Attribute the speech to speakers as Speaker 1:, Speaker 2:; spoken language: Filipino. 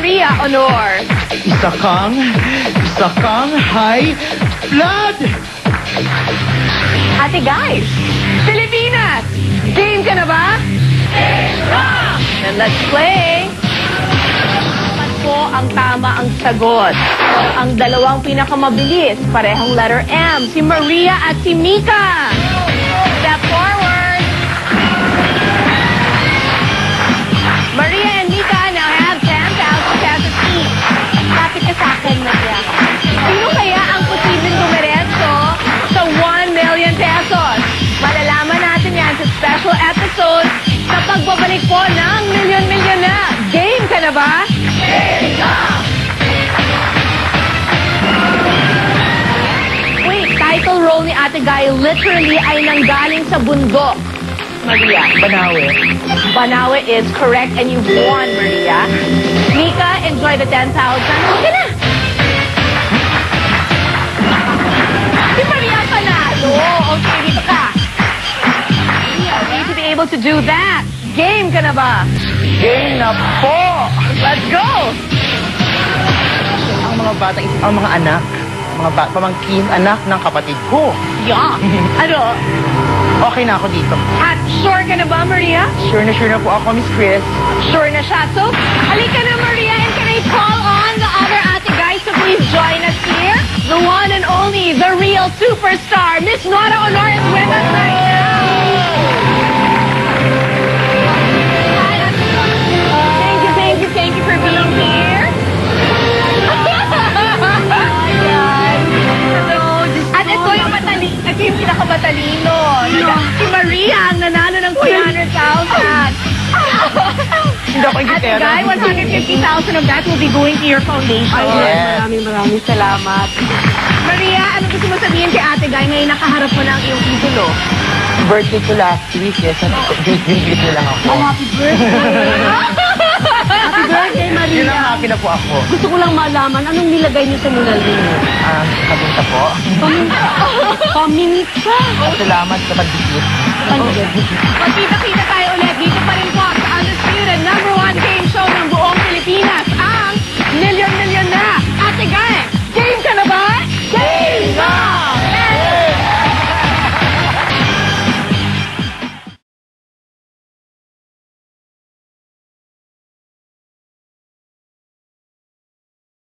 Speaker 1: Maria Honor.
Speaker 2: Isa kang high blood!
Speaker 1: Ate guys, Pilipinas, game ka na ba? Then let's play. Dapat po ang tama ang sagot. Ang dalawang pinakamabilis, parehong letter M, si Maria at si Mika. Step forward. Maria and Mika now have 10,000 pesos each. Lapit ka sa akin, Maria. Sino kaya ang posibleng dumiretso sa 1 million pesos? Malalaman natin yan sa special episode sa pagbabalik po ng Milyon na. Game ka na ba? Game na! Wait, title role ni Ate Guy literally ay nanggaling sa bundok. Maria.
Speaker 2: Banawe.
Speaker 1: Banawe is correct and you've won, Maria. Mika, enjoy the 10,000. Okay na! Si Maria panalo. Okay, dito ka. Maria, need to be able to do that. Game ka na ba?
Speaker 2: Game na po!
Speaker 1: Let's go!
Speaker 2: Ang mga bata, ang mga anak, pamangkin, anak ng kapatid ko.
Speaker 1: Yeah. Ano?
Speaker 2: Okay na ako dito.
Speaker 1: At sure ka na ba, Maria?
Speaker 2: Sure na po ako, Miss Chris.
Speaker 1: Sure na siya. So, halika na, Maria, and can I call on the other Ate Guys to please join us here? The one and only, the real superstar, Miss Nora Honor is with us right now. Thank you for being here. At ito yung ito yung pinakamatalino. Si Maria ang nanalo ng 300,000.
Speaker 2: Hindi ako
Speaker 1: Ate
Speaker 2: ingitera.
Speaker 1: Guy, 150,000 of that will be going to your foundation.
Speaker 2: Yes.
Speaker 1: Maraming salamat. Maria, ano gusto mo sabihin kay Ate Guy ngayon nakaharap mo na ang iyong idolo?
Speaker 2: Birthday ko last week, yes. Date na lang ako.
Speaker 1: Happy birthday! Happy birthday, Maria!
Speaker 2: Yun ang happy na po ako.
Speaker 1: Gusto ko lang malaman, anong nilagay niyo sa nunal ninyo?
Speaker 2: Kabunta po.
Speaker 1: Paminta. Paminta.
Speaker 2: Salamat sa pagdikit.
Speaker 1: Magkita-kita tayo ulit dito pa rin po sa undisputed #1 game show ng buong Pilipinas, ang Milyon